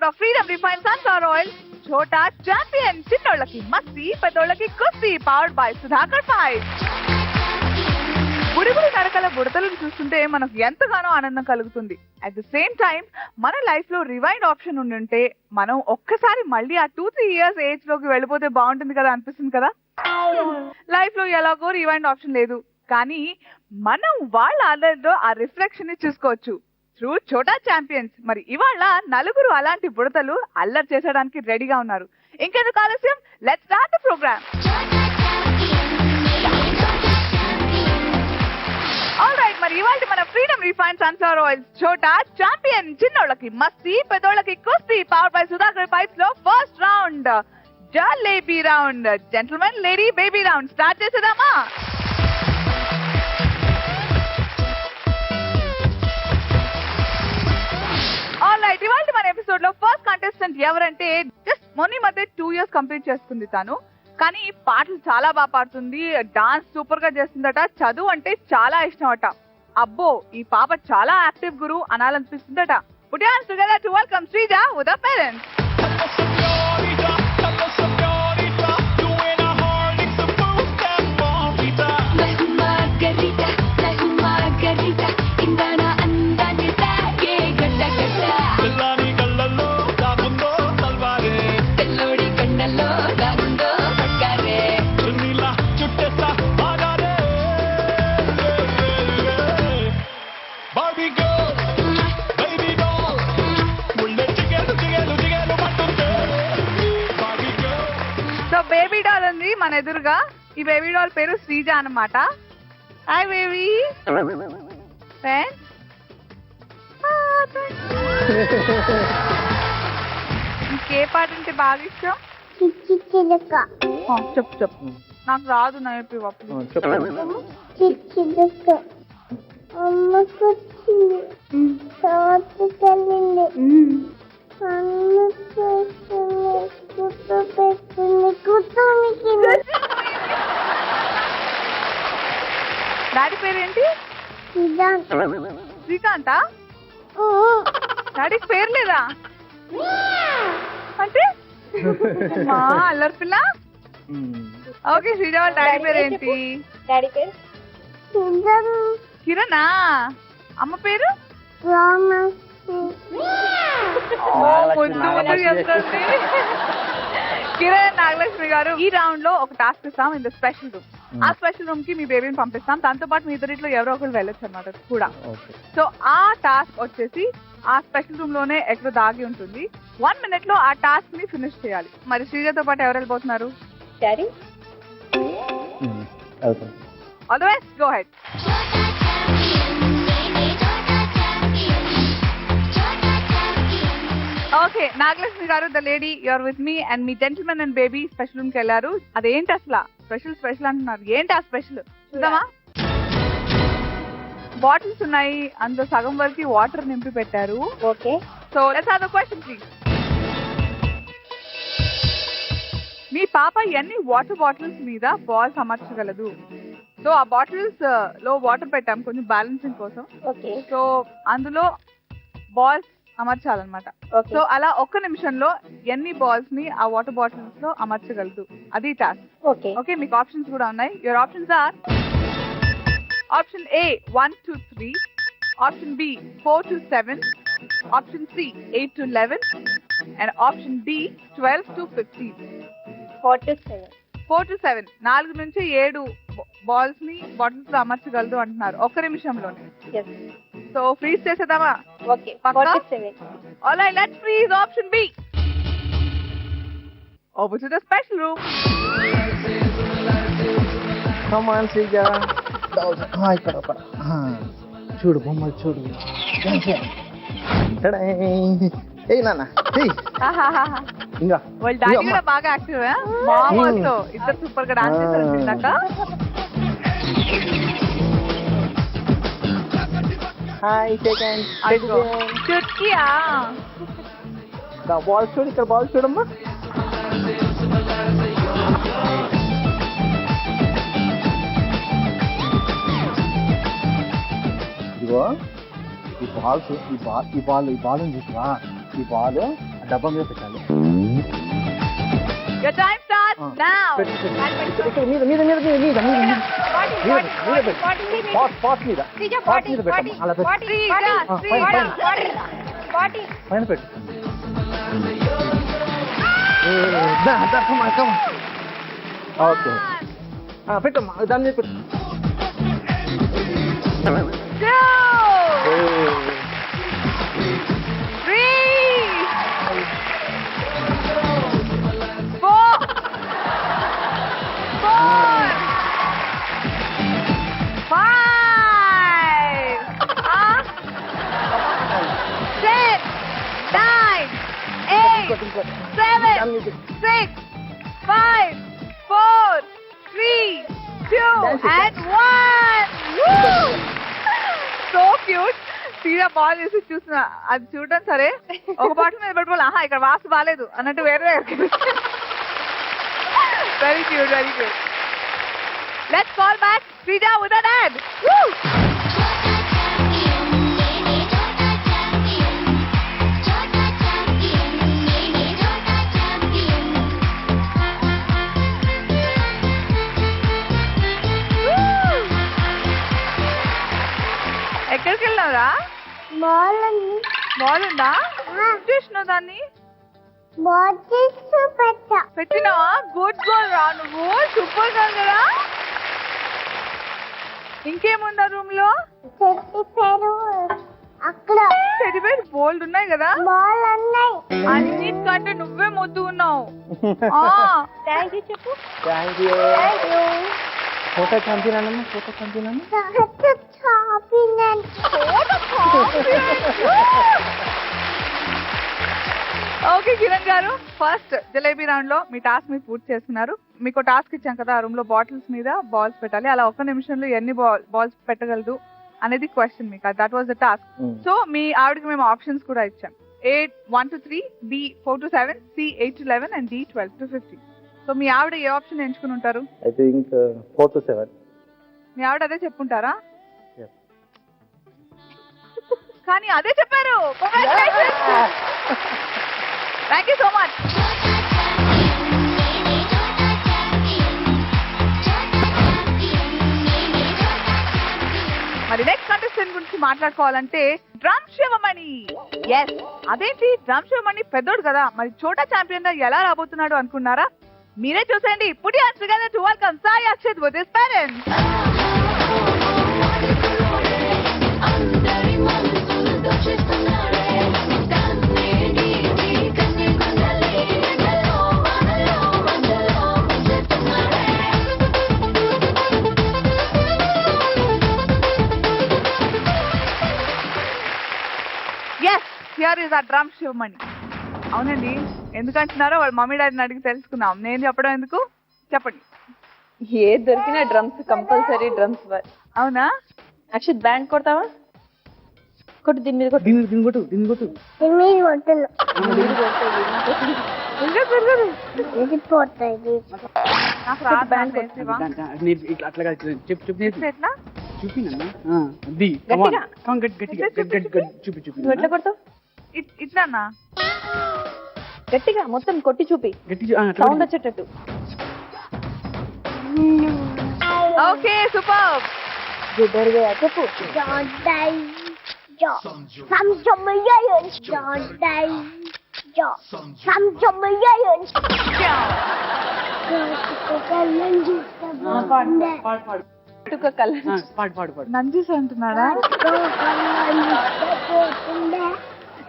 episode of Freedom Refined Sunflower Oil. Chhota Champion, చిన్నోళ్ళకి మస్తి, పెద్దోళ్ళకి కుస్తీ, powered by Sudhakar 5. బుడిబుడి నడకల బుడతలను చూస్తుంటే మనకు ఎంతగానో ఆనందం కలుగుతుంది. అట్ ద సేమ్ టైం మన లైఫ్ లో రివైండ్ ఆప్షన్ ఉండుంటే మనం ఒక్కసారి మళ్ళీ ఆ 2-3 years ఏజ్ లోకి వెళ్ళిపోతే బాగుంటుంది కదా అనిపిస్తుంది కదా. లైఫ్ లో ఎలాగో రివైండ్ ఆప్షన్ లేదు, కానీ మనం వాళ్ళ ఆర్డర్లో ఆ రిఫ్లెక్షన్ ని చూసుకోవచ్చు త్రూ ఛోటా ఛాంపియన్స్. మరి ఇవాళ నలుగురు అలాంటి బుడతలు అల్లరి చేసడానికి రెడీగా ఉన్నారు. ఇంకెందుకు ఆలస్యం, let's start the program. Alright, మరి ఇవాళ మన freedom refine sunflower oil Chota champion, చిన్నోళ్ళకి మస్తి, పెద్దోళ్ళకి కుస్తీ, పవర్ బై సుధాకర్ పైప్స్ లో first round jalebi round, gentlemen lady baby round start చేసేదామా? ఆల్రైట్, ఇవాళ మన ఎపిసోడ్ లో ఫస్ట్ కంటెస్టెంట్ ఎవరంటే జస్ట్ మొన్న మధ్య 2 years కంప్లీట్ చేసుకుంది తను, కానీ పాటలు చాలా బాగా పాడుతుంది, డాన్స్ సూపర్ గా చేస్తుందట, చదువు అంటే చాలా ఇష్టం అట. అబ్బో, ఈ పాప చాలా యాక్టివ్ గురు అనాలనిపిస్తుందట. Put your hands together to welcome Srija with her parents. Baby doll ఉంది మన ఎదురుగా. ఈ బేబీ డాల్ పేరు శ్రీజ అన్నమాట. Hi baby. ఇంకే పాట అంటే బాగా ఇష్టం? చెప్పు చెప్పు, నాకు రాదు నేర్పి. డాడీ పేరేంటి? శ్రీకాంతా? డాడీకి పేరు లేదా అంటే మా అల్లరి పిల్ల. ఓకే, శ్రీజ వాళ్ళ డాడీ పేరేంటి? డాడీ పేరు కిరణా. అమ్మ పేరు కిరణ్ నాగలక్ష్మి గారు. ఈ రౌండ్ లో ఒక టాస్క్ ఇస్తాం ఇన్ ద స్పెషల్ రూమ్. ఆ స్పెషల్ రూమ్ కి మీ బేబీని పంపిస్తాం, దాంతో పాటు మీ ఇద్దరిలో ఎవరో ఒకరు వెళ్ళొచ్చు అన్నమాట కూడా. సో ఆ టాస్క్ వచ్చేసి ఆ స్పెషల్ రూమ్ లోనే ఎక్కడో దాగి ఉంటుంది. 1 minute లో ఆ టాస్క్ ని ఫినిష్ చేయాలి. మరి శ్రీజతో పాటు ఎవరు వెళ్ళిపోతున్నారు? Daddy. All the best, go ahead. Okay, Nagalakshmi గారు, the lady you're with me and me gentlemen and baby special room కి వెళ్ళారు. అదేంటి అసలు స్పెషల్ అంటున్నారు, ఏంటి ఆ స్పెషల్ చూద్దామా? బాటిల్స్ ఉన్నాయి, అందులో సగం వరకు వాటర్ నింపి పెట్టారు. ఓకే, so let's have the question please. మీ పాప ఎన్ని వాటర్ బాటిల్స్ మీద బాల్స్ అమర్చగలదు? సో ఆ బాటిల్స్ లో వాటర్ పెట్టాం కొంచెం బ్యాలెన్సింగ్ కోసం. ఓకే, సో అందులో బాల్స్ అమర్చాలన్నమాట. సో అలా 1 నిమిషంలో ఎన్ని బాల్స్ ని ఆ వాటర్ బాటిల్స్ లో అమర్చగలదు, అది టాస్క్. ఓకే ఓకే, మీకు ఆప్షన్స్ కూడా ఉన్నాయి. Your options are: option A 1 to 3, option B 4 to 7, option C 8 to 11 and option D 12 to 15. 4 to 7. 4 to 7, 4 నుంచి 7 బాల్స్ ని బాటిల్స్ లో అమర్చగలదు అంటున్నారు 1 నిమిషంలోనే. సో ఫ్రీజ్ చేసేద్దామా? Okay, 4 to 7. Alright, let's freeze option B. Over to the special room. Come on, Srija. Hi ఇక్కడ చూడు బొమ్మలు చూడు. ఏ నాన్న ఇంకా వాళ్ళ డాడీ కూడా బాగా యాక్టివ్. మామతో ఇద్దరు సూపర్ గా డాన్స్ చేశారు ఇందాక. Hi second చుట్కియా. బాల్ చూడు, ఇక్కడ బాల్ చూడమ్మా. ఇదిగో ఈ బాల్స్, ఈ బాల్ చూసివా, ఈ బాల్ డబ్బా మీద పెట్టాలి. Your time starts now. పెట్టు, పెట్టు. ఇక్కడ మీద మీద మీద మీద మీద మీద మీద. మీద పెట్టు. పాట్ మీద. పాట్ మీద పెట్టు. అలా పెట్టు. పైన పెట్టు. ఓకే పెట్టమ్మా, దాని మీద పెట్టు. 2, 3, 4, 5, 6, 9, 8, 7, 6, 5, 4, 3, 2, and 1. Woo! So cute. తీరా బాల్ వేసి చూసిన అది చూడడం సరే ఒక బాటిల్ మీద పెట్టుకోవాలి. ఆహా ఇక్కడ వాస్తు బాగాలేదు అన్నట్టు వేరే very cute, very cute. Let's call back Sreeja with an ad. Woo! ఎక్కడికి వెళ్ళావురా? బాల్ ఉందా? చేసినావు దాన్ని? పెట్టినావా? గుడ్ గోల్ రా నువ్వు, సూపర్ గోల్ కదా. ఇంకేముందా రూమ్ లో? చెడిపోయి బోల్డ్ ఉన్నాయి కదా. అన్నిటికంటే నువ్వే మొద్దు ఉన్నావు. థ్యాంక్ యూ చెప్పు. Thank you. ఫోటో చంపినానమ్మా, ఫోటో చంపినాను. ఓకే కిరణ్ గారు, ఫస్ట్ జలేబీ రౌండ్ లో మీ టాస్క్ మీరు పూర్తి చేస్తున్నారు. మీకు టాస్క్ ఇచ్చాం కదా, ఆ రూమ్ లో బాటిల్స్ మీద బాల్స్ పెట్టాలి. అలా ఒక్క నిమిషంలో ఎన్ని బాల్స్ పెట్టగలదు అనేది క్వశ్చన్ మీకు. That was the task. So మీ ఆవిడకి మేము ఆప్షన్స్ కూడా ఇచ్చాం. A 1 to 3, B 4 to 7, C 8 to 11 and D 12 to 15. So మీ ఆవిడ ఏ ఆప్షన్ ఎంచుకుని ఉంటారు? I think 4 to 7. మీ ఆవిడ అదే చెప్పుంటారా? కానీ అదే చెప్పారు. Thank you so much. మరి నెక్స్ట్ కంటెస్టెంట్ గురించి మాట్లాడుకోవాలంటే డ్రమ్ శివమణి. ఎస్, అదేంటి డ్రమ్ శివమణి పెద్దోడు కదా, మరి చోటా ఛాంపియన్ గా ఎలా రాబోతున్నాడు అనుకున్నారా? మీరే చూసేయండి. Put your hands together to welcome Sai Akshit with his parents. Yes, here is our drum Sivamani. అవునండి, ఎందుకంటున్నారో వాళ్ళ మమ్మీ డాడీని అడిగి తెలుసుకుందాం. నేను చెప్పడం ఎందుకు, చెప్పండి. ఏ దొరికిన డ్రమ్స్ కంపల్సరీ డ్రమ్స్. అవునా? అక్షిత్ బ్యాండ్ కొడతావా? కొట్టు, దీని మీద కొట్టు. దీని కొట్టు, దీని కొట్టు. నాకు రాదు బ్యాండ్ కొట్టేవా? అట్లా చెప్పు చెప్పు ఎట్లా చూపినమ్మా. చూపి చూపి. నువ్వు ఎట్లా కొడతావు? ఇట్లానా? గట్టిగా మొత్తం కొట్టి చూపి, సౌండ్ వచ్చేటట్టు. Okay, super. గుడ్డరుగా చెప్పు. నంజీస్ అంటున్నాడా?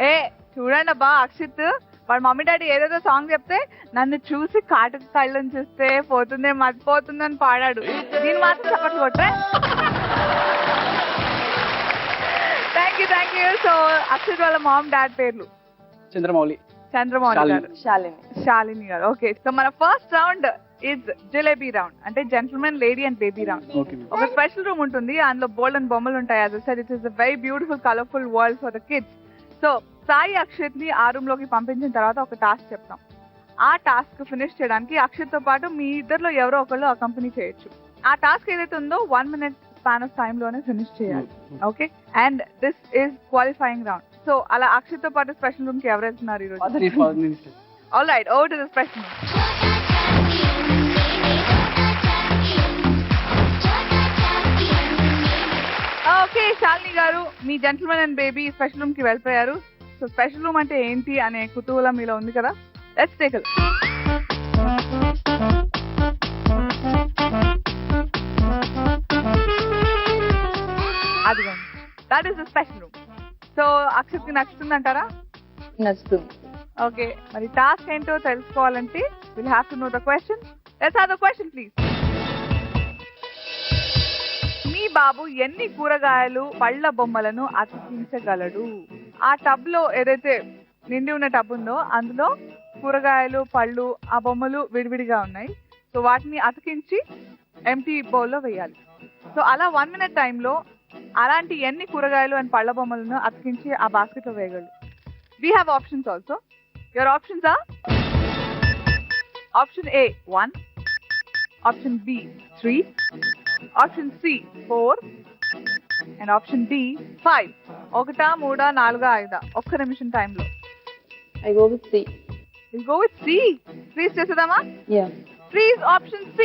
ఏ చూడండి అబ్బా, అక్షిత్ వాడు మమ్మీ డాడీ ఏదేదో సాంగ్ చెప్తే నన్ను చూసి కాటుకు కళ్ళని చూస్తే పోతుందే మర్చిపోతుంది అని పాడాడు. దీని మాత్రం సపోర్ట్ కొట్టే. Thank you, thank you. So Akshit వాళ్ళ మామ్ డాడ్ పేర్లు? చంద్రమౌళి గారు, శాలిని గారు. ఓకే, సో మన first round is jalebi round, అంటే gentlemen, lady and baby round. ఒక స్పెషల్ రూమ్ ఉంటుంది, అందులో బోల్డ్ అండ్ బొమ్మలు ఉంటాయి. As I said, it is a very beautiful colourful world for the kids. So Sai Akshit ని ఆ రూమ్ లోకి పంపించిన తర్వాత ఒక టాస్క్ చెప్తాం. ఆ టాస్క్ ఫినిష్ చేయడానికి అక్షిత్ తో పాటు మీ ఇద్దరిలో ఎవరో ఒకళ్ళు అకంపెనీ చేయొచ్చు. ఆ టాస్క్ ఏదైతే ఉందో 1 minute స్పాన్ ఆఫ్ టైమ్ లోనే ఫినిష్ చేయాలి. Okay, and this is qualifying round. So అలా అక్షిత్ తో పాటు స్పెషల్ రూమ్ కి ఎవరు వెళ్తున్నారు ఈరోజు? All right, over to the special room. Okay Shalini గారు, మీ gentlemen and baby special room కి వెళ్ళిపోయారు. సో స్పెషల్ రూమ్ అంటే ఏంటి అనే కుతూహలం మీలో ఉంది కదా, లెట్స్ టేక్ ఇట్. అదిగోండి, that is the special room. So Akshat కి నచ్చుతుంది అంటారా? నచ్చుతుంది. ఓకే, మరి టాస్క్ ఏంటో తెలుసుకోవాలంటే will have to know the question. Let's have the question please. మీ బాబు ఎన్ని కూరగాయలు పళ్ళ బొమ్మలను అతికించగలడు? ఆ టబ్ లో ఏదైతే నిండి ఉన్న టబ్ ఉందో అందులో కూరగాయలు పళ్ళు ఆ బొమ్మలు విడివిడిగా ఉన్నాయి. సో వాటిని అతికించి ఎంటీ బౌల్లో వేయాలి. సో అలా 1 minute టైంలో అలాంటి ఎన్ని కూరగాయలు అండ్ పళ్ళ బొమ్మలను అతికించి ఆ బాస్కెట్ లో వేయగలడు? We have options also. Your options are option A 1, option B 3, option C 4 and option D 5. 1, 3, 4, 5. ఒక్క నిమిషం టైంలో. I go with C. We'll go with C. Freeze చేసేద్దామా? Yeah. Freeze option C.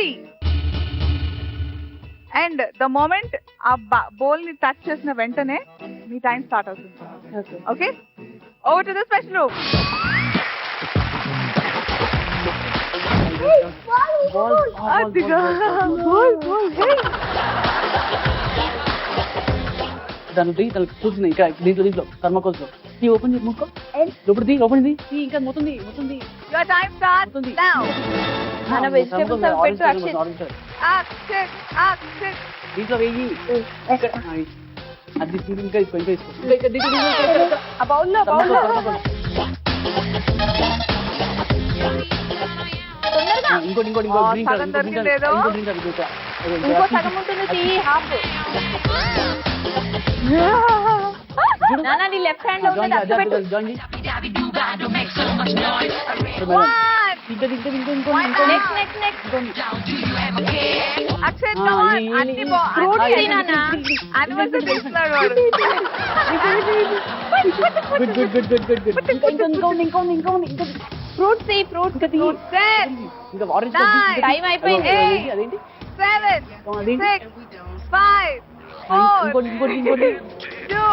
And the moment ఆ bowl ని touch చేసిన వెంటనే మీ time start అవుతుంది. Okay. Okay, over to the special room. తనకి చూసిన ఇంకా దీంట్లో థర్మకోల్స్ లో ఓపెన్ చేసి ముక్కో లోపలిది ఓపెన్ ఇంకా మొత్తుంది. Your time starts now. మన వెజిటేబుల్స్ అవి పెట్టు అక్షిత్. అక్షిత్ దీంట్లో వెయ్యి అది ఇంకా ఆ బౌల్లో తొందరగా. ఇంకోటి సగం దొరికిందేదో. ఇంకో సగం ఉంటుంది, చెయ్యి హాఫ్. నానా నీ లెఫ్ట్ హ్యాండ్ లో ఉన్నది అక్కడ పెట్టు. నెక్స్ట్ అక్షిత్ అన్ని ఫ్రూట్స్ తినానా? అనిమల్స్ తీసుకున్నాడు వాడు. ఫ్రూట్స్ ఫ్రూట్స్ టైం అయిపోయింది. 7, 6, 5, 4, 2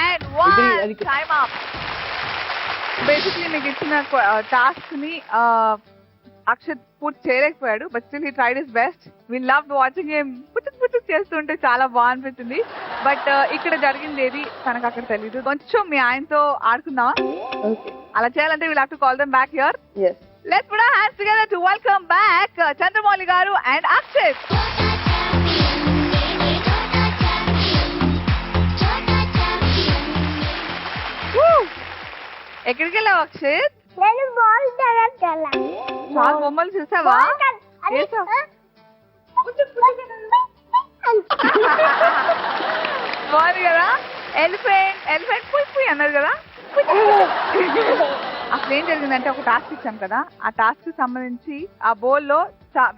and 1. Time up. బేసిక్లీ మీకు ఇచ్చిన టాస్క్ ని అక్షత్ పూర్తి చేయలేకపోయాడు, but still he tried his best. We loved watching him పుట్టుకు చేస్తుంటే చాలా బాగా అనిపించింది. బట్ ఇక్కడ జరిగింది ఏది తనకు అక్కడ తెలీదు. కొంచెం మీ ఆయనతో ఆడుకుందామా? అలా చేయాలంటే will have to call them back here. Let's put our hands together to welcome back Chandramouli గారు అండ్ అక్షత్. ఎక్కడికి వెళ్ళావు అక్షత్? చాలా బొమ్మలు చూసావా? బాగుంది కదా? ఎలిఫెంట్ పుయ్ అన్నారు కదా. అసలు ఏం జరిగిందంటే ఒక టాస్క్ ఇచ్చాం కదా, ఆ టాస్క్ కి సంబంధించి ఆ బౌల్ లో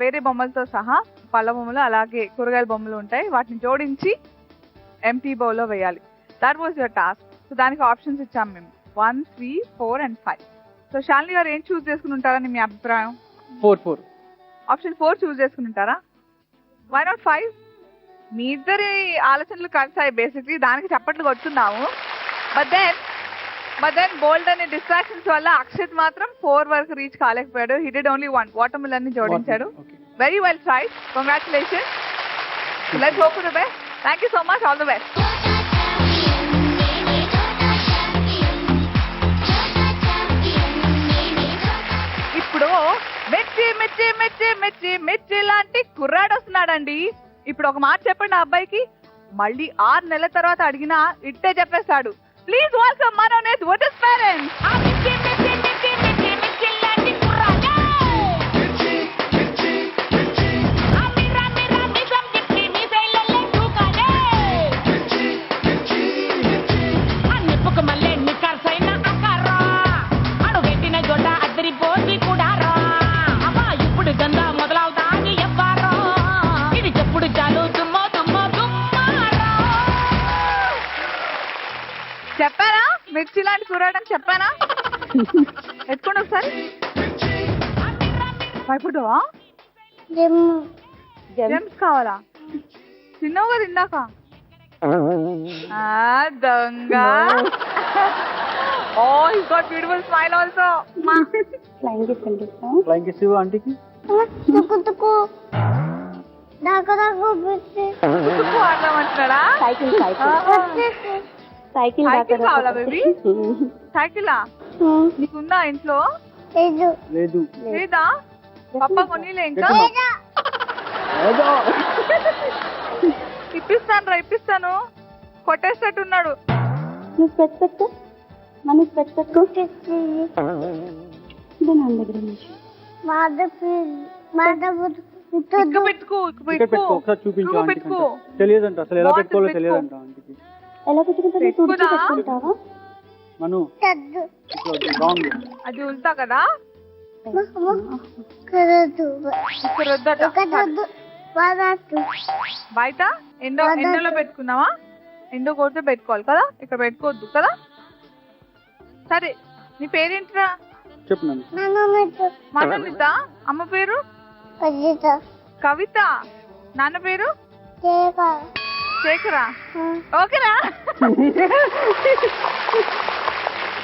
వేరే బొమ్మలతో సహా పళ్ళ బొమ్మలు అలాగే కూరగాయల బొమ్మలు ఉంటాయి, వాటిని జోడించి ఎంటీ బౌల్ లో వేయాలి. That was your task. So దానికి ఆప్షన్స్ ఇచ్చాం మేము 1, 3, 4 and 5. సో శాలిని గారు ఏం చూస్ చేసుకుని ఉంటారని మీ అభిప్రాయం? 4. ఆప్షన్ 4 చూస్ చేసుకుని ఉంటారా? Why not 5? మీ ఇద్దరి ఆలోచనలు కలిసాయి బేసిక్లీ, దానికి చప్పట్లు కొడుతున్నాము. బట్ దెన్ బోల్డ్ అనే డిస్ట్రాక్షన్స్ వల్ల అక్షత్ మాత్రం 4 వరకు రీచ్ కాలేకపోయాడు. He did only 1. Watermelon ని జోడించాడు. Very well tried. Congratulations. Let's hope for the best. Thank you so much. All the best. ఇప్పుడు మిర్చి మిర్చి మిర్చి మిర్చి మిర్చి లాంటి కుర్రాడు వస్తున్నాడండి. ఇప్పుడు ఒక మాట చెప్పండి ఆ అబ్బాయికి, మళ్ళీ 6 నెలల తర్వాత అడిగినా ఇట్టే చెప్పేస్తాడు. Please welcome Manoj with his parents. చెప్పారా మిర్చి లాంటి కూరడం చెప్పానా? ఎత్తుకోండి ఒకసారి. భయపడ్డావా? జెమ్స్ కావాలా? తిన్నావు కదా ఇందాక. దొంగ. Oh, he's got beautiful smile also. Flying kiss ఇవ్వు ఆంటీకి. తుక్కు ఆడదామంటున్నాడా? సైకిల్ కావాలా బేబీ? సైకిలా నీకుందా ఇంట్లో? లేదు. లేదా పప్ప కొనిలే ఇంకా? ఇప్పిస్తాను. కొట్టేసేటట్టున్నాడు. నువ్వు పెట్టు మన పెట్టు ఒకసారి చూపించు ఆంటీకి. తెలియదంట అసలు ఎలా పెట్టుకోవాలో తెలియదంట ఆంటీకి. ఎలా పెట్టుకుంటావా మను? రాంగ్. అది ఉల్టా కదా. బయట ఎండలో పెట్టుకున్నావా? ఎండో కొడితే పెట్టుకోవాలి కదా, ఇక్కడ పెట్టుకోవద్దు కదా. సరే నీ పేరేంటిరా? చెప్పు. మనమిత. అమ్మ పేరు కవిత. నాన్న పేరు శేఖరా. ఓకేనా?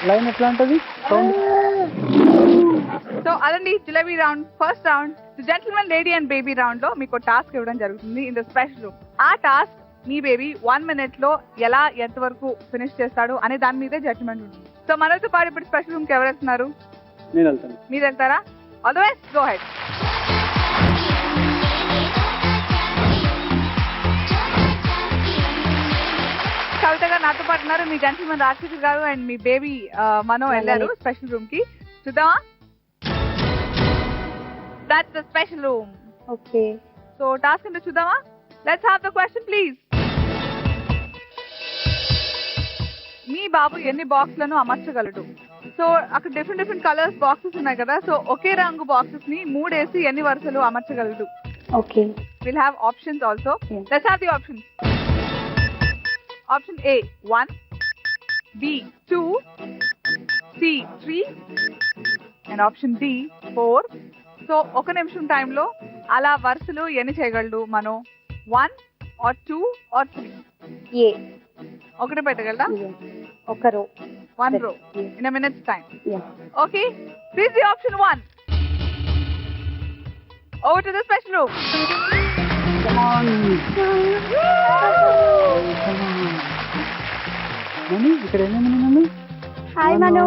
లైన్ ఎట్లా ఉంటది? సో అదండి jalebi round. First round gentlemen lady and baby round లో మీకు టాస్క్ ఇవ్వడం జరుగుతుంది ఇన్ ద స్పెషల్ రూమ్. ఆ టాస్క్ మీ బేబీ 1 minute లో ఎలా ఎంతవరకు ఫినిష్ చేస్తాడు అనే దాని మీదే జడ్జిమెంట్ ఉంటుంది. సో మనతో పాటు ఇప్పుడు స్పెషల్ రూమ్ కి ఎవరు వెళ్తున్నారు? నేను వెళ్తాను. మీరు వెళ్తారా? All the best, go ahead. Kavitha గారు నాతో పాటు ఉన్నారు. మీ జెంటిల్మెన్ రాజశేఖర్ గారు అండ్ మీ బేబీ మనో వెళ్ళారు స్పెషల్ రూమ్ కి. చూద్దామా? That's the special room. Okay. So task into చూద్దామా? Let's have the question please. మీ బాబు ఎన్ని బాక్స్లను అమర్చగలడు? సో అక్కడ డిఫరెంట్ కలర్స్ బాక్సెస్ ఉన్నాయి కదా. సో ఒకే రంగు బాక్సెస్ ని 3 వేసి ఎన్ని వరుసలు అమర్చగలడు? Okay. We'll have options also. Yeah. Let's have the options. Option A 1, B 2, C 3 and option D 4. So 1 నిమిషం టైంలో అలా వరుసలు ఎన్ని చేయగలడు మనం? 1 or 2 or 3? A. ఒకటి పెట్టగలరా? ఒక రో. 1 row in a minute's time. Yeah. Okay, please the option 1. Over to the special room. Come on. మను ఇక్కడ ఏమేమి మను? హాయ్ మను.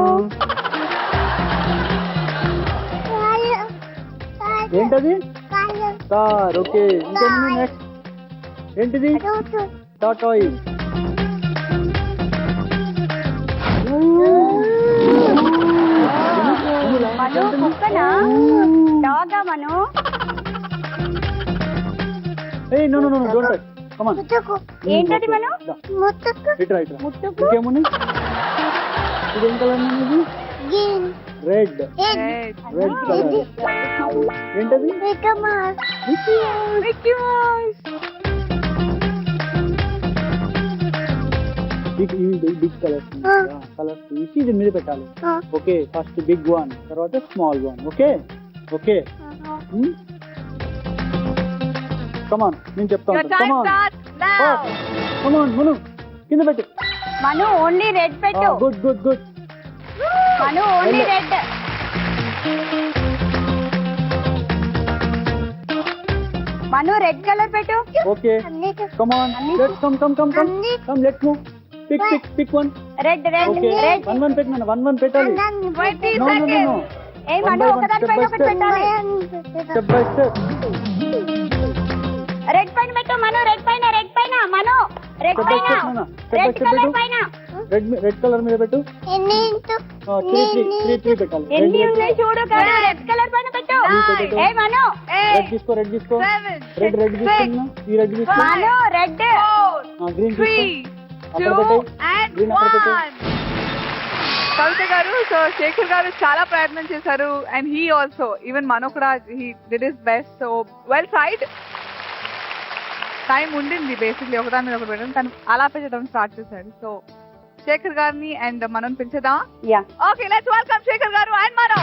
ఏంటది? కార్. ఓకే. ఇంకేమి నెక్స్ట్? ఏంటిది? టాటాయ్. మను కుక్కనా? డాగా మను? ఏయ్ no don't touch. Come on. ఏంటది మను? ఇట్రా. ఇంకేమున్నాయి? ఇదేం కలర్ ఇది? రెడ్. Red colour. ఏంటది? Mickey Mouse. Big colours colours తీసి ఇది మీద పెట్టాలి. ఓకే, ఫస్ట్ బిగ్ వన్, తర్వాత స్మాల్ వన్. ఓకే. కమాన్, నేను చెప్తాను. Your time starts now. కమాన్ మను, కింద పెట్టు. మను ఓన్లీ రెడ్ పెట్టు. Good. Manu only red. Manu red colour పెట్టు. Okay, come on, let's come let's move. Pick one. Red. Okay, one పెట్టినా, వన్ పెట్టాలి. 20 No. seconds. ఏ మను ఒకదాని పైన ఒకటి పెట్టాలి. Step by step. రెడ్ పైన పెట్టు మను. రెడ్ పైన మను. రెడ్ పైన. రెడ్ కలర్ పైన. రెడ్ కలర్ మీద పెట్టు. 3 పెట్టాలి. ఎన్ని ఉన్నాయి చూడు కదా. రెడ్ కలర్ పైన పెట్టు. ఏ మను. రెడ్ తీసుకో. 7, రెడ్ తీసుకున్నా. ఈ రెడ్ తీసుకో. మను రెడ్. 4, గ్రీన్ 3, తీసుకో. 2 and 1. కవిత గారు, సో శేఖర్ గారు చాలా ప్రయత్నం చేశారు అండ్ హీ ఆల్సో, ఈవెన్ మనో కూడా he did his best. So well tried. Time ఉండింది బేసిక్లీ ఒకదాని మీద ఒకటి పెట్టడం, కానీ అలా పెట్టడం స్టార్ట్ చేశాడు. సో శేఖర్ గారిని అండ్ మనం పిలిచేద్దాం. Yeah okay, let's welcome Shekar గారు అండ్ మనం.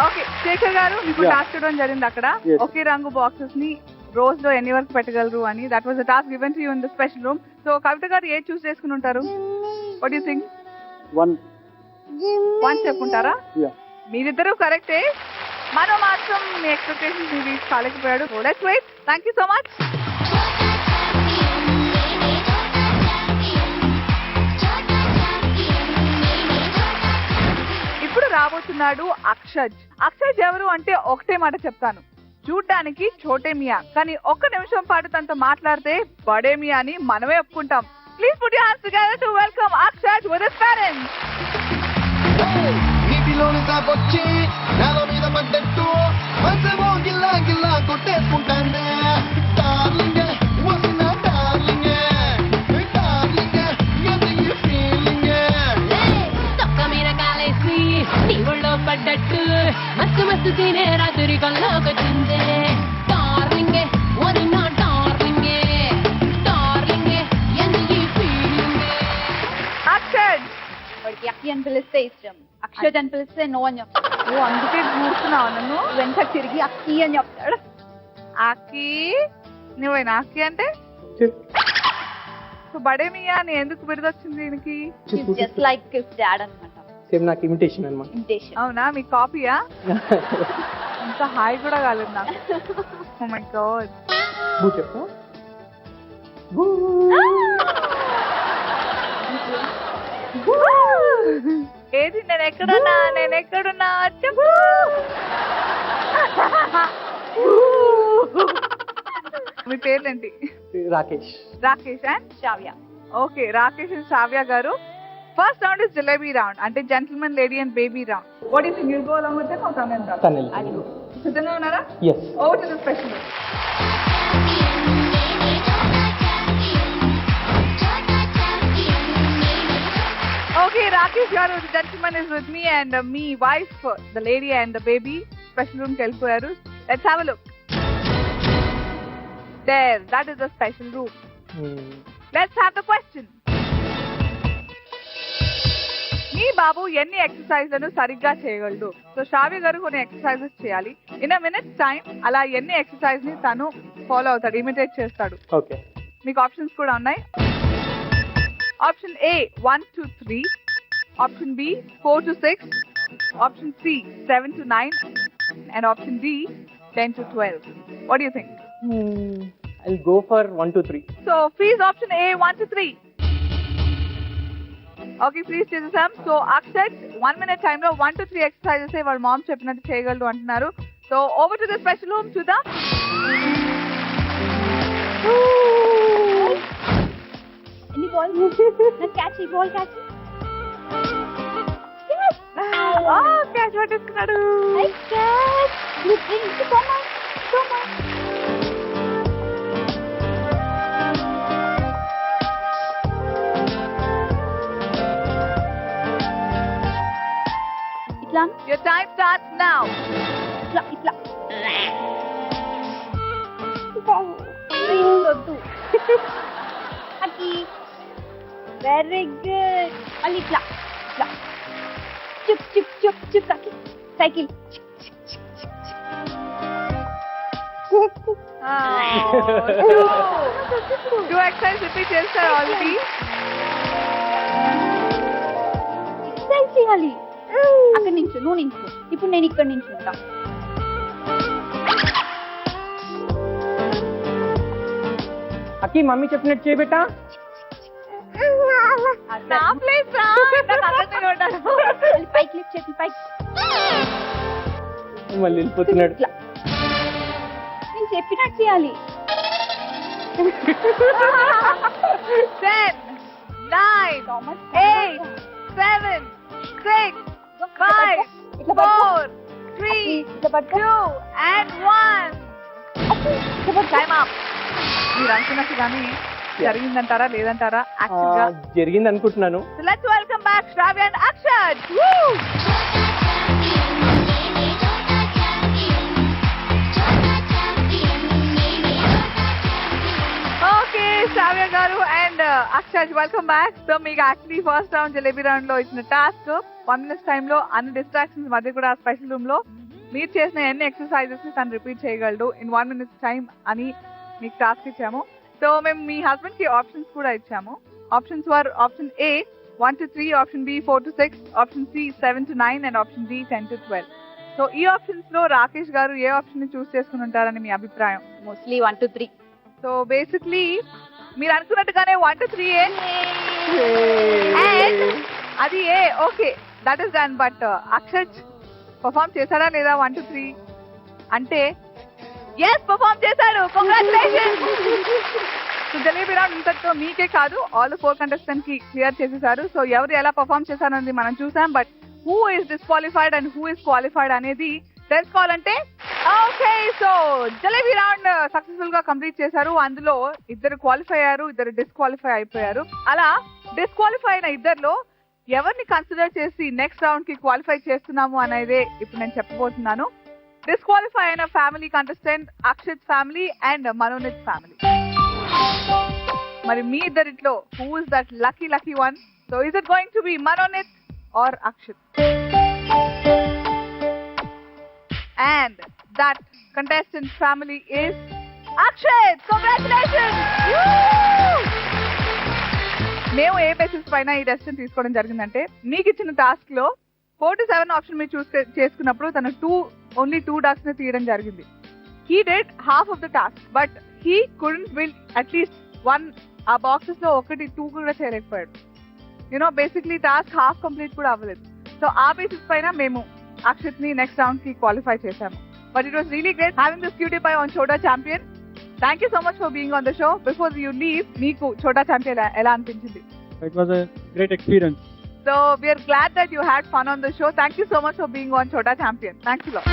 ఓకే శేఖర్ గారు, మీకు టాస్క్ ఇవ్వడం జరిగింది అక్కడ. ఒకే రంగు బాక్సెస్ ని రోజ్ లో ఎన్ని వరకు పెట్టగలరు అని. That was the task given to you in the special room. So Kavitha garu ఏది చూస్ చేసుకుని ఉంటారు? What you think? 1 చెప్పుకుంటారా? మీరిద్దరూ కరెక్టే. మనం మాత్రం మీ ఎక్స్పెక్టేషన్స్ రీచ్ కాలేకపోయాడు. Let's wait. Thank you so much. ఇప్పుడు రాబోతున్నాడు అక్షజ్. అక్షజ్ ఎవరు అంటే ఒకటే మాట చెప్తాను. చూడ్డానికి చోటే మియా, కానీ ఒక్క నిమిషం పాటు తనతో మాట్లాడితే బడే మియా అని మనమే ఒప్పుకుంటాం. Please put your hands together to welcome Akshaj with his parents. నీటిలోని సాపొచ్చి నేల మీద పడ్డట్టు మనసేమో గిల్లా గిల్లా కొట్టేసుకుంటానే. డార్లింగ్ వస్తున్న డార్లింగ్ డార్లింగ్ అది ఈ ఫీలింగ్. తొక్క మీద కాలేసి నీ ఒళ్ళో పడ్డట్టు మస్తు మస్తు తినే రాత్రి కల్లోకొచ్చిందే. డార్లింగ్ వరి నా డార్లింగ్ డార్లింగ్ అది ఈ ఫీలింగ్. అక్షజ్, వాడికి అక్కి అని పిలిస్తే ఇష్టం, అక్షజ్ అని పిలిస్తే నో అని చెప్తాడు. నువ్వు అందుకే కూర్చున్నావు నన్ను. వెంట తిరిగి అక్కి అని చెప్తాడు. ఆకి నువ్వేనా ఆకి అంటే? సో బడే మియా అని ఎందుకు బిరుదొచ్చింది దీనికి? జస్ట్ లైక్ హిస్ డాడ్ అన్నమాట. సేమ్ నాకు ఇమిటేషన్ అన్నమాట. ఇంటేషన్. అవునా, మీ కాపీయా? ఇంకా హాయ్ కూడా కాలేదు నాకు. Oh my god. బూ చెప్పు. ఏది నేను ఎక్కడున్నా చెప్పు. మీ పేర్లేంటి? Rakesh. Rakesh and Shravya. Okay, Rakesh and Shravya garu. First round is jalebi round, అంటే gentlemen lady and baby round. What is you go along with them or come and talk? తనల్. సిద్ధంగా ఉన్నారా? yes. Over to the special. Okay, Rakesh garu, the gentleman is with me and me wife, the lady and the baby. Special room kelpu yaru. Let's have a look. There, that is the special room. Let's have the question. మీ బాబు ఎన్ని ఎక్సర్సైజ్లను సరిగ్గా చేయగలడు? So శ్రావ్య గారు కొన్ని exercises చేయాలి. In a minutes time అలా ఎన్ని exercise ని తను ఫాలో అవుతాడు, ఇమిటేట్ చేస్తాడు. ఓకే. మీకు ఆప్షన్స్ కూడా ఉన్నాయి. Option A 1 to 3, option B 4 to 6, option C 7 to 9, and option D 10 to 12. What do you think? I'll go for 1 to 3. So freeze option A 1 to 3. Okay, freeze చేసేసాం. So Akshay 1 minute time లో 1 to 3 exercises వాళ్ళ ma'am చెప్పినట్టు చేయగలడు అంటున్నారు. So over to the special room చూద్దాం. ఎన్ని ball? నాకు catch, ఈ బాల్ క్యాచ్. క్యాచ్ పట్టేసుకున్నాడు. I catch. Come on. ఇట్లా Your time starts now. ఇట్లా వద్దు. Akki very good. మళ్ళీ ఇట్లా చుప్ Akki cycle. Two exercise repeat చేస్తారు ఆల్రెడీ. ఎక్సర్సైజ్ చేయాలి. అక్కడ నించు, నువ్వు నించు. ఇప్పుడు నేను ఇక్కడ నించుంటా. అక్కి మమ్మీ చెప్పినట్టు చేయి బేటా. నా ప్లేస్ రా. నాకు అందరినీ కొట్టాడు. పైకి లిఫ్ట్ చేసి పైకి. మళ్ళీ వెళ్ళిపోతున్నాడు. ఇట్లా నేను చెప్పినట్టు చేయాలి. 10, 9, 8, 7, 6, 5, 4, 3, 2, and 1. Time up. మీరు అనుకున్నట్టు కానీ జరిగిందంటారా లేదంటారా? యాక్చువల్ గా జరిగింది అనుకుంటున్నాను. So let's welcome back Shravya and Akshay. Woo! Shravya garu and Akshay welcome back. So మీకు actually first round jalebi round లో ఇచ్చిన టాస్క్ 1 minute టైమ్ లో అన్ని డిస్ట్రాక్షన్స్ మధ్య కూడా స్పెషల్ రూమ్ లో మీరు చేసిన ఎన్ని ఎక్సర్సైజెస్ ని తను రిపీట్ చేయగలడు ఇన్ 1 minute టైం అని మీకు టాస్క్ ఇచ్చాము. సో మేము మీ హస్బెండ్ కి ఆప్షన్స్ కూడా ఇచ్చాము. Options were option A 1 to 3, option B 4 to 6, option C 7 to 9 and option D 10 to 12. So ఈ ఆప్షన్స్ లో రాకేష్ గారు ఏ ఆప్షన్ ని చూస్ చేసుకుని ఉంటారని మీ అభిప్రాయం? Mostly 1 to 3. సో బేసిక్లీ మీరు అనుకున్నట్టుగానే 1 to 3 అండ్ అది ఏ okay that is done. But Akshay perform చేశారా లేదా 1 to 3 అంటే ఎస్ పర్ఫామ్ చేశాడు. కంగ్రాచులేషన్స్. సో జలేబీ రౌండ్ ఇంతటితో మీకే కాదు ఆల్ 4 contestants కి క్లియర్ చేసేసారు. సో ఎవరు ఎలా పర్ఫామ్ చేశారనేది మనం చూసాం. But who is disqualified and who is qualified అనేది తెలుసుకోవాలంటే okay so jalebi round successful గా కంప్లీట్ చేశారు. అందులో 2 క్వాలిఫై అయ్యారు, 2 డిస్క్వాలిఫై అయిపోయారు. అలా డిస్క్వాలిఫై అయిన 2లో ఎవరిని కన్సిడర్ చేసి నెక్స్ట్ రౌండ్ కి క్వాలిఫై చేస్తున్నాము అనేదే ఇప్పుడు నేను చెప్పబోతున్నాను. డిస్క్వాలిఫై అయిన family contestant Akshith family and Manonith family. మరి మీ ఇద్దరిట్లో who is that lucky one? So is it going to be Manonith or Akshith? And that contestant family is Akshit. Congratulations. మేము ఏ బేసిస్ పైన ఈ డెసిషన్ తీసుకోవడం జరిగిందంటే మీకు ఇచ్చిన టాస్క్ లో 4 to 7 ఆప్షన్ మీరు చూస్ చేసుకున్నప్పుడు తను ఓన్లీ 2 ducks ని తీయడం జరిగింది. He did half of the task but he couldn't build at least one. ఆ బాక్సెస్ లో 2 కూడా చేయలేకపోయాడు. బేసిక్లీ టాస్క్ హాఫ్ కంప్లీట్ కూడా అవ్వలేదు. సో ఆ బేసిస్ పైన మేము అక్షిత్ ని నెక్స్ట్ రౌండ్ కి క్వాలిఫై చేశాము. But it was really great having this cutie pie on Chota champion. Thank you so much for being on the show. Before you leave మీకు Chota champion ఎలా అనిపించింది? It was a great experience. So we are glad that you had fun on the show. Thank you so much for being on Chota Champion. Thanks a lot.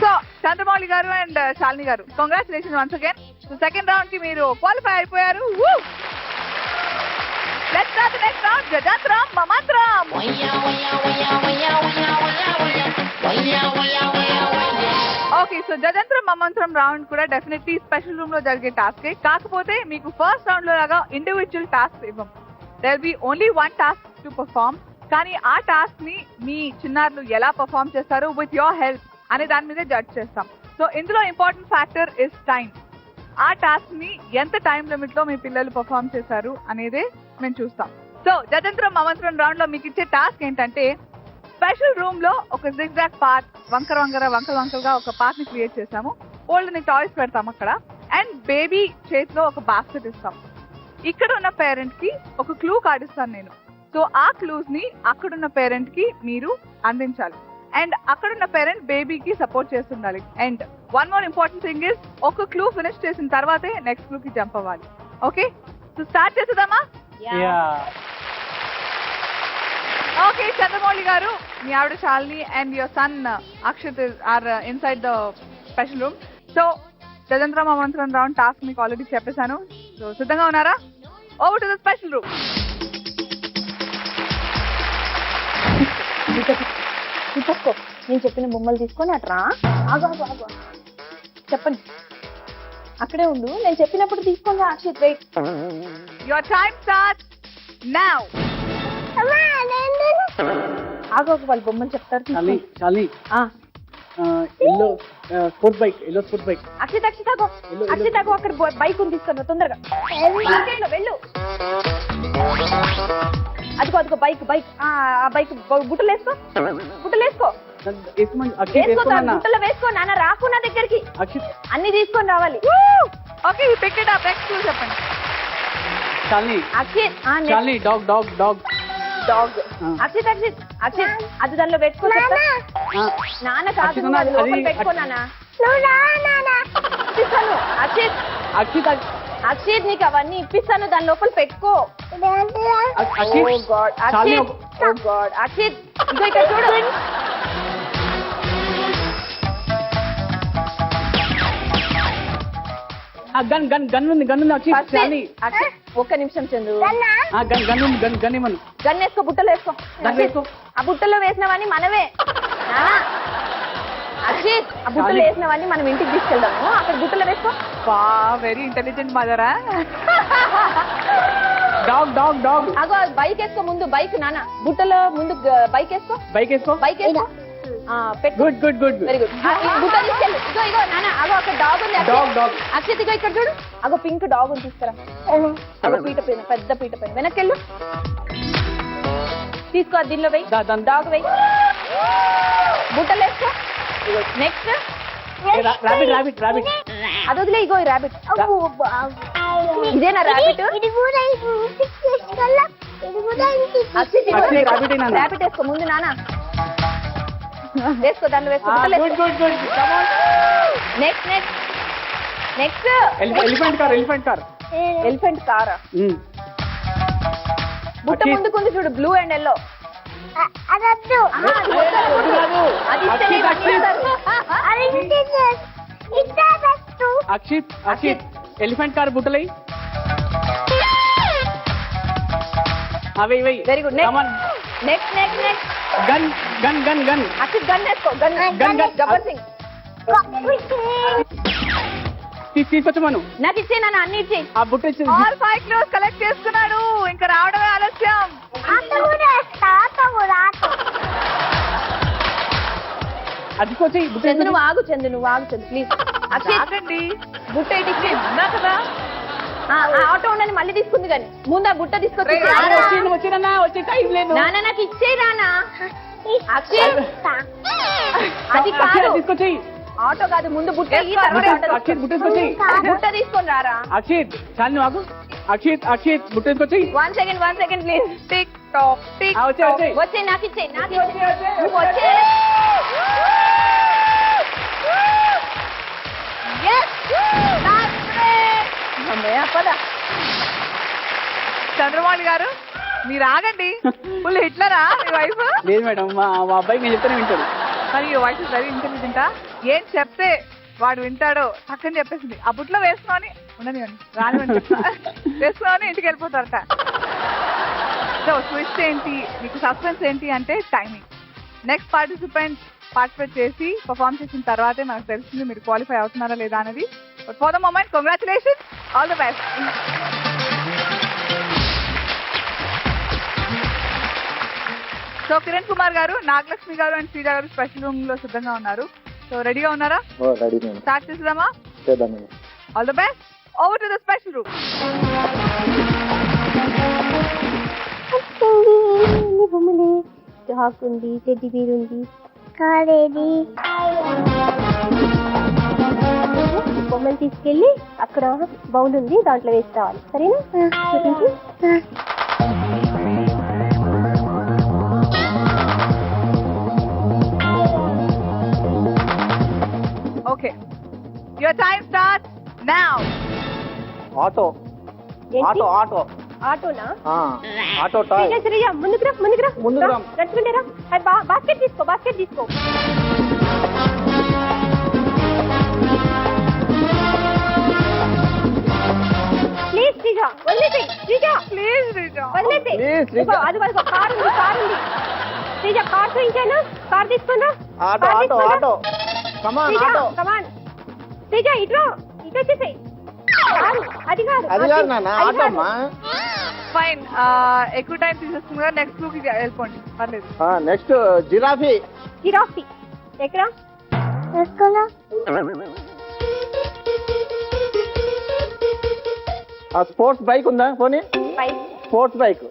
So Chandramouli garu and Shalini garu, congratulations once again. So second round ki meeru qualify అయిపోయారు. Woo! Let's start the next round. Jajantram Mamantram. Okay so Jajantram Mamantram round కూడా definitely special room లో జరిగే task. కాకపోతే మీకు first round లో లాగా individual task ఇవ్వం. There be only 1 task to perform. కానీ ఆ టాస్క్ ని మీ చిన్నారులు ఎలా పర్ఫార్మ్ చేస్తారు విత్ యువర్ హెల్ప్ అనే దాని మీదే జడ్జ్ చేస్తాం. సో ఇందులో ఇంపార్టెంట్ ఫ్యాక్టర్ ఇస్ టైం. ఆ టాస్క్ ని ఎంత టైం లిమిట్ లో మీ పిల్లలు పర్ఫార్మ్ చేశారు అనేదే మేము చూస్తాం. సో జజంత్రం మమంత్రం రౌండ్ లో మీకు ఇచ్చే టాస్క్ ఏంటంటే స్పెషల్ రూమ్ లో ఒక జిగ్జాగ్ పార్ట్ వంకరగా ఒక పార్ట్ ని క్రియేట్ చేసాము. ఓల్డ్ ని టాయ్స్ పెడతాం అక్కడ అండ్ బేబీ చేతిలో ఒక బాస్కెట్ ఇస్తాం. ఇక్కడ ఉన్న పేరెంట్ కి ఒక క్లూ కార్డ్ ఇస్తాను నేను. సో ఆ క్లూస్ ని అక్కడున్న పేరెంట్ కి మీరు అందించాలి అండ్ అక్కడున్న పేరెంట్ బేబీకి సపోర్ట్ చేస్తుండాలి. And one more important thing is ఒక క్లూ ఫినిష్ చేసిన తర్వాతే నెక్స్ట్ క్లూ కి జంప్ అవ్వాలి. ఓకే సో స్టార్ట్ చేసేద్దామా? ఓకే చంద్రమౌళి గారు, మీ ఆవిడ Shalini and your son Akshith are inside the special room. So Jajantram Mamantram round task మీకు ఆల్రెడీ చెప్పేశాను. సో సిద్ధంగా ఉన్నారా? Over to the special room. తీసుకో, నేను చెప్పిన బొమ్మలు తీసుకొని అట్రా. ఆగు చెప్పండి, అక్కడే ఉండు. నేను చెప్పినప్పుడు తీసుకొని Akshit wait. Your time starts now. ఆగు, వాళ్ళు బొమ్మలు చెప్తారు. Yellow sport bike. అక్షిత్ ఆగు, అక్కడ బైక్ ఉంది, తీసుకున్నా తొందరగా. వెళ్ళు. అదిగో బైక్. ఆ బైక్ గుట్టలు వేసుకో. గుట్టలో వేసుకో నాన్న. రాకు నా దగ్గరికి, అన్ని తీసుకొని రావాలి. Okay pick it up. Next చెప్పండి. అక్షిత్ డాగ్. అక్షిత్ అది దానిలో పెట్టుకో. నాన్న కాదు, లోపల పెట్టుకో నాన్న. ఇప్పిస్తాను అక్షిత్, నీకు అవన్నీ ఇప్పిస్తాను, దాని లోపల పెట్టుకో. అక్షిత్ ఇగో ఇక్కడ చూడు. గన్ ఉంది ఒక్క నిమిషం చందు. గన్ వేసుకో, బుట్టలో వేసుకో. ఆ బుట్టలో వేసినవన్నీ మనవే. ఆ బుట్టలు వేసినవన్నీ మనం ఇంటికి తీసుకెళ్దాము, అక్కడ బుట్టలో వేసుకో. వెరీ ఇంటెలిజెంట్ మదరా. Dog, dog, dog. అగో బైక్ వేసుకో ముందు, బైక్ నాన్న బుట్టలో ముందు బైక్ వేసుకో, Bike వేసుకో. బైక్ వేసుకో. పెట్టు. Good, good, good. Very good. బుట్ట తీసుకెళ్ళు. ఇగో ఇగో నాన్న, అగో అక్కడ డాగ్ ఉంది. Dog, dog. అక్షిత్ ఇగో ఇక్కడ చూడు, అగో పింక్ డాగ్ ఉంది, తీసుకురా. అగో పీట పైన, పెద్ద పీట పైన వెనక్కెళ్ళు. తీసుకో దీనిలో వెయ్యి, డాగ్ వెయ్యి, బుట్టలు వేసుకో. ఇగో నెక్స్ట్ Rabbit, rabbit, rabbit. అది వదిలే. ఇగో ఈ ర్యాబిట్. ఇదేనా ర్యాబిట్? ర్యాబిట్ వేసుకో ముందు నాన్న, వేసుకో దాంట్లో వేసుకో. Good, good, good. Come on. Next next next Elephant car, elephant car. Elephant కారా? బుట్ట ముందుకుంది చూడు, బ్లూ అండ్ ఎల్లో. అది ఇస్తేనే ఇవన్నీ ఇస్తారు. Akshit, Akshit. Elephant car బుట్టలై. అవే వై. Very good. Come on. Next next next Gun, gun, gun, gun. Akshith gun వేసుకో. Gun Gun. గబ్బర్ సింగ్. తీసుకొచ్చమను. నాకు ఇచ్చే నాన్న, అన్ని ఇచ్చే. ఆ బుట్ట ఇచ్చి ఆల్ 5 క్లోజ్ కలెక్ట్ చేసుకున్నాడు. ఇంకా రావడమే ఆలస్యం. అది తీసుకొచ్చి బుట్ట చందు నువ్వు ఆగు, చందు నువ్వు ఆగు, చందు ప్లీజ్. అక్షిత్ ఆగండి. బుట్ట ఇటు ఉన్నా కదా. ఆటో ఉండని మళ్ళీ తీసుకుంది కానీ ముందు ఆ బుట్ట తీసుకొచ్చి వచ్చినా వచ్చి టైం లేదు. నాన్న నాకు ఇచ్చే నాన్న. అక్షిత్ అది కాదు, తీసుకొచ్చి ఆటో కాదు, ముందు బుట్ట ఇయ్యి, తర్వాత ఆటో అక్షిత్ బుట్ట తీసుకొచ్చి. బుట్ట తీసుకొని రారా. అక్షిత్ చాలు నువ్వు ఆగు. అక్షిత్ బుట్ట తీసుకొచ్చి. 1 second please. Tick tock tick వచ్చే వచ్చే నాకు ఇచ్చే, నాకు ఇచ్చే. నువ్వు వచ్చే. అమ్మయ్య పద. చంద్రమౌళి గారు మీరు ఆగండి. ఫుల్ హిట్లరా మీ వైఫ్? లేదు మేడం, మా అబ్బాయి నేను చెప్తానే వింటాడు. మరి ఈ వైఫ్ వెరీ ఇంటెలిజెంటా? ఏం చెప్తే వాడు వింటాడో చక్కని చెప్పేసింది. ఆ బుట్లో వేసుకొని ఉండనివ్వండి, రానివ్వండి చెప్తా, వేసుకొని ఇంటికి వెళ్ళిపోతారట. సో ట్విస్ట్ ఏంటి, మీకు సస్పెన్స్ ఏంటి అంటే టైమింగ్. నెక్స్ట్ పార్టిసిపెంట్ పార్టిసిపేట్ చేసి పర్ఫార్మ్ చేసిన తర్వాతే మనకు తెలుస్తుంది మీరు క్వాలిఫై అవుతున్నారా లేదా అనేది. But for the moment congratulations, all the best. So Kiran Kumar గారు, నాగలక్ష్మి గారు అండ్ శ్రీజ గారు స్పెషల్ రూమ్ లో సిద్ధంగా ఉన్నారు. సో రెడీగా ఉన్నారా? Ready madam. స్టార్ట్ చేద్దామా? చేద్దాం madam. All the best. Over to the special room. బొమ్మలే, డాగ్ ఉంది, టెడ్డీ బేర్ ఉంది, కారేది. బొమ్మలు తీసుకెళ్ళి అక్కడ బౌల్ ఉంది, దాంట్లో వేసి రావాలి. సరేనా? చూపించు. Okay, your time starts now. Auto ఏంటి? ఆటో ఆటోనా? Auto toy. శ్రీజ ముందుకు రా, ముందుకు రా, ముందుకు రా. నడుచుకుంటారా? బాస్కెట్ తీసుకో, బాస్కెట్ తీసుకో. ప్లీజ్ శ్రీజ వదిలేసి. శ్రీజ ప్లీజ్ శ్రీజ. వదిలేసి. ప్లీజ్ శ్రీజ. అది కార్ ఉంది, కార్ ఉంది. శ్రీజ కార్ చూపించాను, కార్ తీసుకున్నా. Auto come on auto. Come on Sreeja, ఇటు ఇటు వచ్చేసాయి. అది కాదు నాన్న, ఆటో అమ్మా. ఫైన్, ఎక్కువ టైం తీసేస్తుంది కదా, నెక్స్ట్ క్లూకి వెళ్ళిపోండి, పర్లేదు. Next giraffe. జిరాఫీ ఎక్కడ? స్పోర్ట్స్ బైక్ ఉందా పోనీ? బైక్. స్పోర్ట్స్ బైక్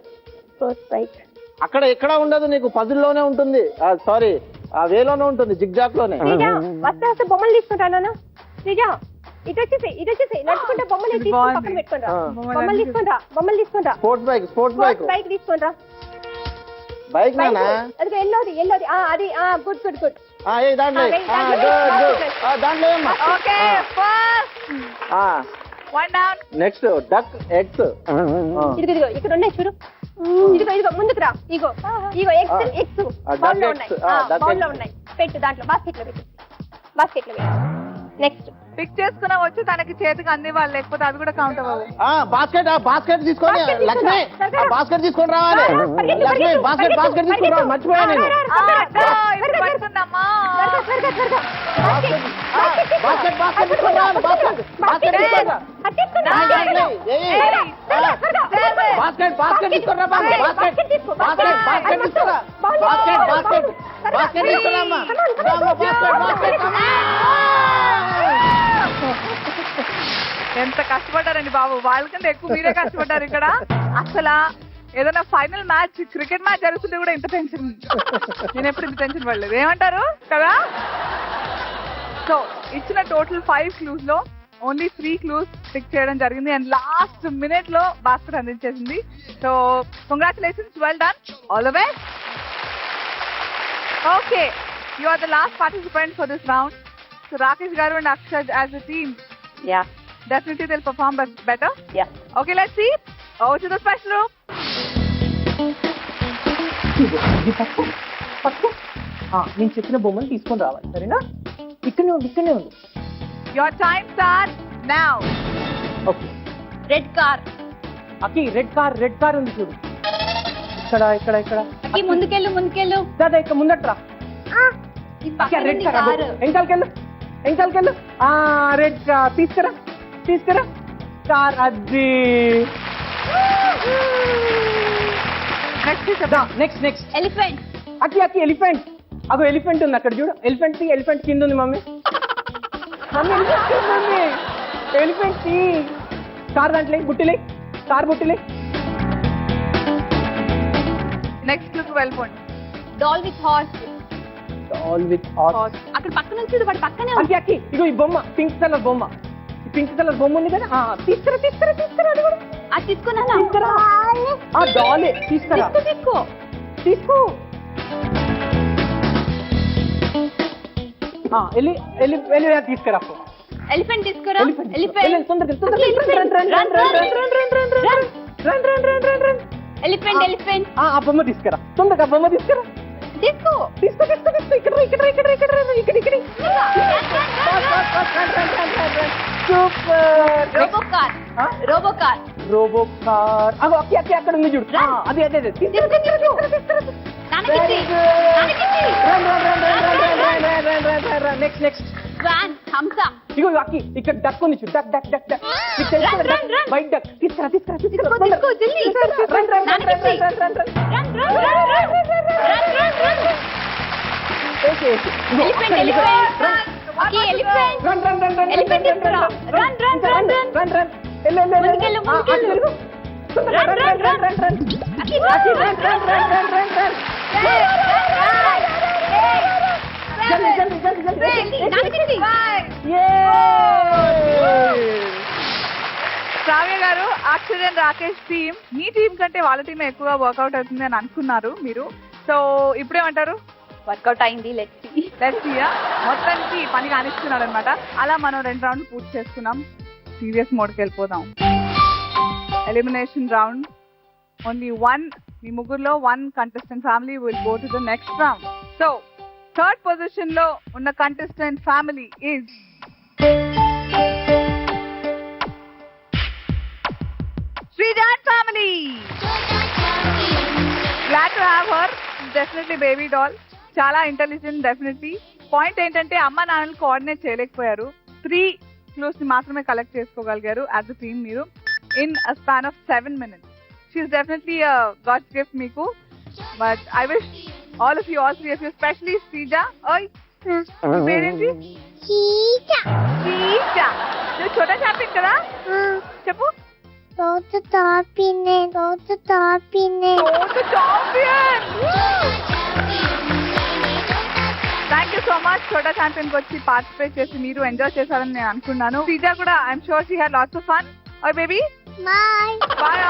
అక్కడ ఎక్కడ ఉండదు, నీకు పజిల్లోనే ఉంటుంది. సారీ, ఆ వేలోనే ఉంటుంది, జిగ్జాక్ లోనే. వస్తే వస్తే బొమ్మలు తీసుకుంటాను. శ్రీజ ఇటు వచ్చేసి నడుచుకుంటే బొమ్మలు తీసుకొని పక్కన పెట్టుకుంటా. బొమ్మలు తీసుకుంటా. స్పోర్ట్స్ బైక్ తీసుకుంటా. బైక్ నానా? అది ఎల్లోది. అది గుడ్. దాంట్లో దాంట్లో okay, first 1 down. Next duck eggs. ఇదిగో ఇక్కడ ఉన్నాయి చూడు. ఇదిగో ముందుకు రా. ఇగో ఎగ్స్ బౌల్ లో ఉన్నాయి. పెట్టు దాంట్లో, బాస్కెట్ లో పెట్టు. నెక్స్ట్ పిక్ చేసుకున్న వచ్చి తనకి చేతికి అందివ్వాలి, లేకపోతే అది కూడా కౌంట్ అవ్వదు. బాస్కెట్ తీసుకొని లక్ష్మి బాస్కెట్ తీసుకొని రావాలి. లక్ష్మి బాస్కెట్ తీసుకొని రావాలి, మర్చిపోయా నేను. ఇది పడుతుందమ్మా. బాస్కెట్ తీసుకొని రావాలి. బాస్కెట్ తీసుకొని రా. బాస్కెట్ తీసుకొని రా బాబు. బాస్కెట్ తీసుకురా. బాస్కెట్ తీసుకురామ్మా. బాస్కెట్ ఎంత కష్టపడ్డారండి బాబు, వాళ్ళకంటే ఎక్కువ మీరే కష్టపడ్డారు ఇక్కడ. అసలు ఏదైనా ఫైనల్ మ్యాచ్, క్రికెట్ మ్యాచ్ జరుగుతుంటే కూడా ఇంత టెన్షన్ నేను ఎప్పుడు ఇంత టెన్షన్ పడలేదు. ఏమంటారు కదా? సో ఇచ్చిన టోటల్ 5 clues లో ఓన్లీ 3 clues పిక్ చేయడం జరిగింది అండ్ లాస్ట్ మినిట్ లో బాస్కెట్ అందించేసింది. So congratulations, well done, all the best. Okay, you are the last participant for this round. So Rakesh garu and Akshar as a team, yeah definitely they'll perform better. Yeah. Okay, let's see. Over to the special room. నేను చెప్పిన బొమ్మను తీసుకొని రావాలి, సరేనా? ఇక్కడనే ఉంది. Your time starts now. Okay. Red car. Akki red car ఉంది చూడు. ఇక్కడ అక్కి ముందుకెళ్ళు. దాదా ఇక్కడ ముందట్రా. రెడ్ కార్ ఎంకాలకెళ్ళు. రెడ్ కార్ తీసుకురా. కార్ అది. Next elephant. అక్కి ఎలిఫెంట్. అగో ఎలిఫెంట్ ఉంది అక్కడ చూడు. ఎలిఫెంట్ కింద ఉంది మమ్మీ. ఎలిఫెంట్ కార్ దాంట్లో బుట్టిలే. నెక్స్ట్ లుక్ వెళ్ళిపోండి. Doll with horse. All with horse. అక్కడ పక్కన చూడు, వాడి పక్కనే అక్కి ఇగో ఈ బొమ్మ, పింక్ కలర్ బొమ్మ ఉంది కదా. తీసుకురా అది కూడా. అది తీసుకున్నా. డాలే తీసుకురా. తీసుకో. వెళ్ళి తీసుకురా. ఎలిఫెంట్ తీసుకురా. ఎలిఫెంట్. ఆ బొమ్మ తీసుకురా, తొందరగా బొమ్మ తీసుకురా. తీసుకో. ఇక్కడ. సూపర్. Robot car. అగో అక్కి అక్కడ ఉంది చూడు. అదే నెక్స్ట్ వ్యాన్. హంస. ఇగో అక్కి ఇక్కడ డక్ ఉంది చూడు. Duck white duck. తీసుకురా. తీసుకో జల్దీ. శ్రావ్య గారు, అక్షర్ అండ్ రాకేష్ టీమ్, మీ టీం కంటే వాళ్ళ టీం ఎక్కువగా వర్కౌట్ అవుతుంది అని అనుకున్నారు మీరు. సో ఇప్పుడేమంటారు? వర్కౌట్ అయింది. Let's see. మొత్తానికి పని కానిస్తున్నాడు అనమాట. అలా మనం 2 రౌండ్లు పూర్తి చేసుకున్నాం. సీరియస్ మోడ్కి వెళ్ళిపోదాం. Elimination round. ఓన్లీ 1, మీ ముగ్గురులో 1 contestant family will go to the next round. So 3rd position లో ఉన్న contestant family is Srijan family. Glad to have her. Definitely baby doll. చాలా ఇంటెలిజెంట్. డెఫినెట్లీ. పాయింట్ ఏంటంటే అమ్మ నాన్నలు కోఆర్డినేట్ చేయలేకపోయారు. 3 clues ని మాత్రమే కలెక్ట్ చేసుకోగలిగారు యాజ్ అ టీమ్ మీరు in a span of 7 minutes. She's definitely god's gift మీకు. But I wish all of you, all 3 of you, especially Sreeja. ఓయ్ పేరేంటి? శ్రీజా. నువ్వు చోటా ఛాంపియన్ కదా, చెప్పు. Champion. Thank you so much. చోటా ఛాంపియన్ కి వచ్చి పార్టిసిపేట్ చేసి మీరు ఎంజాయ్ చేశారని నేను అనుకున్నాను. శ్రీజా కూడా I'm sure she had lots of fun. ఓయ్ baby. Bye.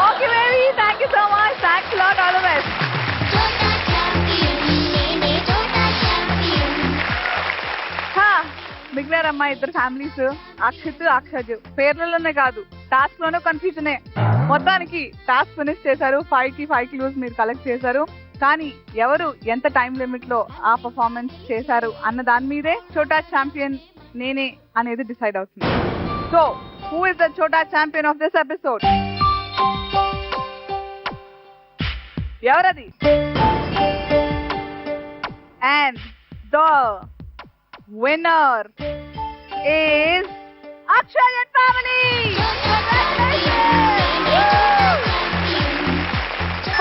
Okay baby, thank you so much. Thanks lot. All the best. మిగిలారమ్మా 2 ఫ్యామిలీస్, అక్షిత్ అక్షజ్. పేర్లలోనే కాదు, టాస్క్ లోనే కన్ఫ్యూజనే. మొత్తానికి టాస్క్ ఫినిష్ చేశారు. 5 కి 5 clues మీరు కలెక్ట్ చేశారు. కానీ ఎవరు ఎంత టైం లిమిట్ లో ఆ పర్ఫార్మెన్స్ చేశారు అన్న దాని మీదే చోటా ఛాంపియన్ నేనే అనేది డిసైడ్ అవుతుంది. So who is the chhota champion of this episode? ఎవరది? And the winner is Akshay and family.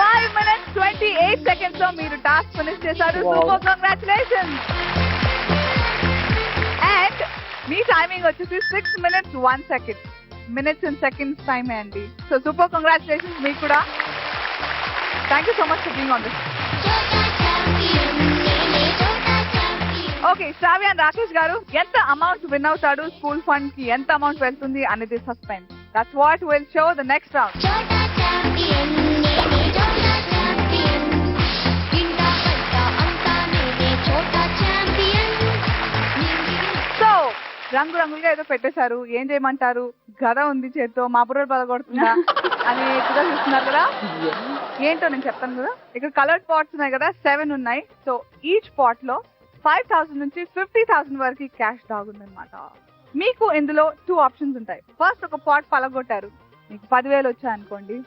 5 minutes 28 seconds లో మీరు టాస్క్ ఫినిష్ చేశారు. Super, congratulations. అండ్ మీ టైమింగ్ వచ్చేసి 6 minutes 1 second. Minutes and seconds టైమే అండి. సో సూపర్, కంగ్రాచులేషన్స్ మీకు కూడా. Thank you so much for being on this. Okay, Sravya and Rakesh గారు, ఎంత అమౌంట్ విన్ అవుతాడు, స్కూల్ ఫండ్ కి ఎంత అమౌంట్ వెళ్తుంది అనేది suspense. That's what will show the next round. So రంగు రంగులుగా ఏదో పెట్టేశారు, ఏం చేయమంటారు? గద ఉంది చేత్తో, మా బుర్రలు పదగొడుతుందా అని ఎక్కువగా చూస్తున్నారు కదా. ఏంటో నేను చెప్తాను కదా. ఇక్కడ కలర్డ్ పాట్స్ ఉన్నాయి కదా, 7 ఉన్నాయి. సో ఈచ్ పాట్ లో 5,000 నుంచి 50,000 వరకు క్యాష్ దాగుందనమాట. మీకు ఇందులో 2 ఆప్షన్స్ ఉంటాయి. ఫస్ట్, ఒక పాట్ పలగొట్టారు, మీకు 10,000 వచ్చాయనుకోండి,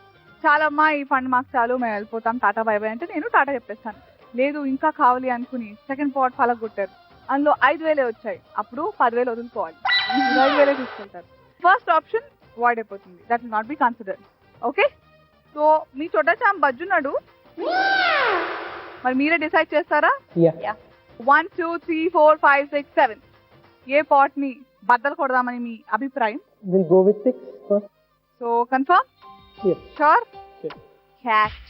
చాలమ్మా ఈ ఫండ్ మాకు చాలు, మేము వెళ్ళిపోతాం, టాటా బై బై అంటే నేను టాటా చెప్పేస్తాను. లేదు ఇంకా కావాలి అనుకుని సెకండ్ పాట్ పలగొట్టారు, అందులో 5,000 వచ్చాయి, అప్పుడు 10,000 వదులుకోవాలి, 5,000 తీసుకెళ్తారు. ఫస్ట్ ఆప్షన్ వాయిడ్ అయిపోతుంది. That will not be considered. Okay, so మీ చోటా చాంప్ బజ్జున్నాడు, మరి మీరే డిసైడ్ చేస్తారా? 1, 2, 3, 4, 5, 6, 7 ఏ పాట్ ని బద్దలు కొడదామని మీ అభిప్రాయం? We'll go with 6 first. So confirm? Yes. Sure? Yes. Catch.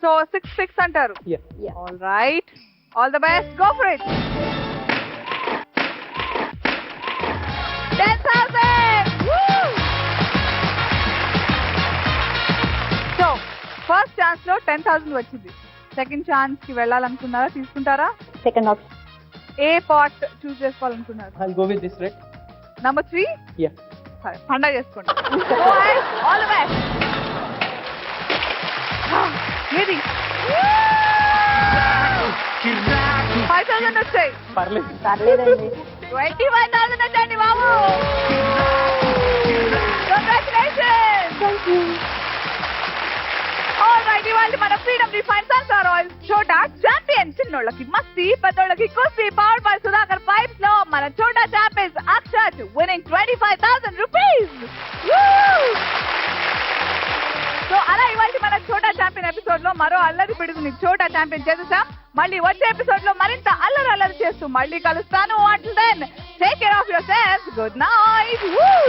So 6 fix అంటారు. Yes. All right, all the best, go for it. 10,000. So first chance లో 10,000 వచ్చింది. సెకండ్ ఛాన్స్ కి వెళ్ళాలనుకున్నారా, తీసుకుంటారా? Second option. ఏ పాట్ చూస్ చేసుకోవాలనుకున్నారు? I'll go with this, right? Number 3. Yeah. సరే, పండగ చేసుకోండి. All the best. ఏది 5,000 వచ్చాయి. పర్లేదు. పర్లేదండి. 25,000 వచ్చండి బాబు. కంగ్రాచులేషన్స్. ఆల్రైట్, ఇవాళ మన ఫ్రీడమ్ రిఫైన్ సన్ఫ్లవర్ ఆయిల్ చోటా ఛాంపియన్. చిన్నోళ్ళకి మస్తి, పెద్దోళ్ళకి కుస్తీ, పవర్డ్ బై సుధాకర్ పైప్స్ లో మన చోటా champions Akshat winnowing 25,000 rupees. So అలా ఇవాళ మన చోటా ఛాంపియన్ ఎపిసోడ్ లో మరో అల్లరి పిడుగుని చోటా ఛాంపియన్ చేసేసాం. మళ్ళీ వచ్చే ఎపిసోడ్ లో మరింత అల్లరి చేస్తూ మళ్ళీ కలుస్తాను. Until then, take care of yourselves. Good night. Woo!